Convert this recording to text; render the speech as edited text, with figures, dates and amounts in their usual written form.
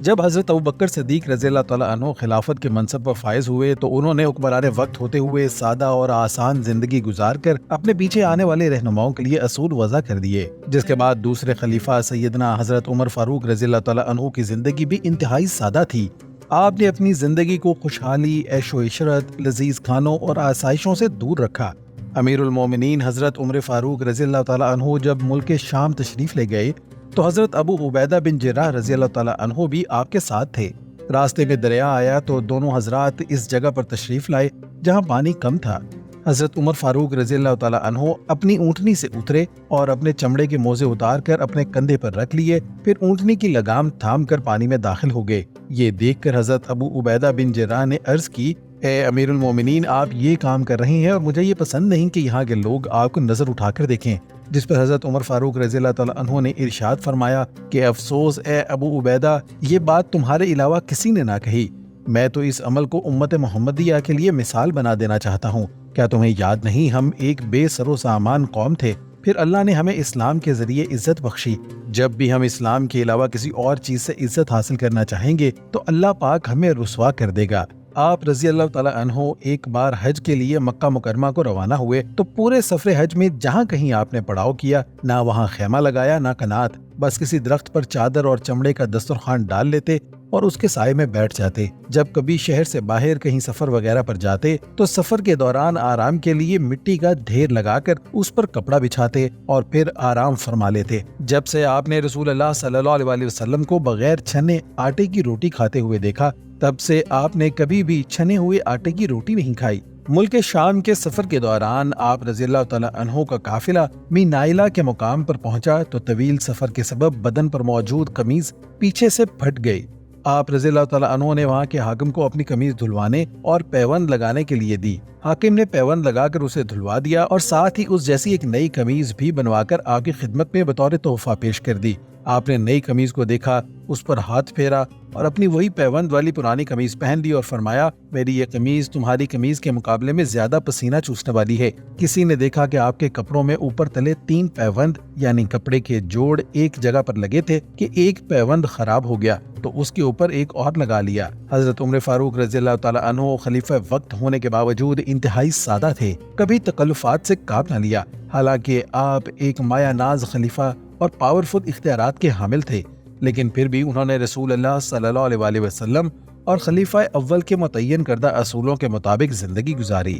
جب حضرت ابو بکر صدیق رضی اللہ تعالیٰ عنہ خلافت کے منصب پر فائز ہوئے تو انہوں نے حکمران وقت ہوتے ہوئے سادہ اور آسان زندگی گزار کر اپنے پیچھے آنے والے رہنماؤں کے لیے اصول وضع کر دیے، جس کے بعد دوسرے خلیفہ سیدنا حضرت عمر فاروق رضی اللہ تعالیٰ عنہ کی زندگی بھی انتہائی سادہ تھی۔ آپ نے اپنی زندگی کو خوشحالی، عیش و عشرت، لذیذ کھانوں اور آسائشوں سے دور رکھا۔ امیر المومنین حضرت عمر فاروق رضی اللہ تعالیٰ عنہ جب ملک شام تشریف لے گئے تو حضرت ابو عبیدہ بن جراح رضی اللہ تعالیٰ عنہ بھی آپ کے ساتھ تھے۔ راستے میں دریا آیا تو دونوں حضرات اس جگہ پر تشریف لائے جہاں پانی کم تھا۔ حضرت عمر فاروق رضی اللہ تعالیٰ عنہ اپنی اونٹنی سے اترے اور اپنے چمڑے کے موزے اتار کر اپنے کندھے پر رکھ لیے، پھر اونٹنی کی لگام تھام کر پانی میں داخل ہو گئے۔ یہ دیکھ کر حضرت ابو عبیدہ بن جراح نے عرض کی، اے امیر المومنین، آپ یہ کام کر رہے ہیں اور مجھے یہ پسند نہیں کہ یہاں کے لوگ آپ کو نظر اٹھا کر دیکھیں۔ جس پر حضرت عمر فاروق رضی اللہ تعالیٰ عنہ نے ارشاد فرمایا کہ افسوس اے ابو عبیدہ، یہ بات تمہارے علاوہ کسی نے نہ کہی۔ میں تو اس عمل کو امت محمدیہ کے لیے مثال بنا دینا چاہتا ہوں۔ کیا تمہیں یاد نہیں ہم ایک بے سر و سامان قوم تھے، پھر اللہ نے ہمیں اسلام کے ذریعے عزت بخشی۔ جب بھی ہم اسلام کے علاوہ کسی اور چیز سے عزت حاصل کرنا چاہیں گے تو اللہ پاک ہمیں رسوا کر دے گا۔ آپ رضی اللہ تعالیٰ عنہ ایک بار حج کے لیے مکہ مکرمہ کو روانہ ہوئے تو پورے سفر حج میں جہاں کہیں آپ نے پڑاؤ کیا، نہ وہاں خیمہ لگایا نہ کنات، بس کسی درخت پر چادر اور چمڑے کا دسترخوان ڈال لیتے اور اس کے سائے میں بیٹھ جاتے۔ جب کبھی شہر سے باہر کہیں سفر وغیرہ پر جاتے تو سفر کے دوران آرام کے لیے مٹی کا ڈھیر لگا کر اس پر کپڑا بچھاتے اور پھر آرام فرما لیتے۔ جب سے آپ نے رسول اللہ صلی اللہ علیہ وسلم کو بغیر چھنے آٹے کی روٹی کھاتے ہوئے دیکھا، تب سے آپ نے کبھی بھی چھنے ہوئے آٹے کی روٹی نہیں کھائی۔ ملک شام کے سفر کے دوران آپ رضی اللہ تعالیٰ عنہ کا قافلہ مینائلہ کے مقام پر پہنچا تو طویل سفر کے سبب بدن پر موجود قمیض پیچھے سے پھٹ گئی۔ آپ رضی اللہ تعالیٰ عنہ نے وہاں کے حاکم کو اپنی قمیض دھلوانے اور پیوند لگانے کے لیے دی۔ حاکم نے پیوند لگا کر اسے دھلوا دیا اور ساتھ ہی اس جیسی ایک نئی قمیض بھی بنوا کر آپ کی خدمت میں بطور تحفہ پیش کر دی۔ آپ نے نئی قمیض کو دیکھا، اس پر ہاتھ پھیرا اور اپنی وہی پیوند والی پرانی قمیض پہن لی اور فرمایا، میری یہ قمیض تمہاری قمیض کے مقابلے میں زیادہ پسینہ چوسنے والی ہے۔ کسی نے دیکھا کہ آپ کے کپڑوں میں اوپر تلے 3 پیوند یعنی کپڑے کے جوڑ ایک جگہ پر لگے تھے کہ ایک پیوند خراب ہو گیا تو اس کے اوپر ایک اور لگا لیا۔ حضرت عمر فاروق رضی اللہ تعالیٰ عنہ خلیفہ وقت ہونے کے باوجود انتہائی سادہ تھے، کبھی تکلفات سے کام نہ لیا، حالانکہ آپ ایک مایہ ناز خلیفہ اور پاورفل اختیارات کے حامل تھے، لیکن پھر بھی انہوں نے رسول اللہ صلی اللہ علیہ وسلم اور خلیفہ اول کے متعین کردہ اصولوں کے مطابق زندگی گزاری۔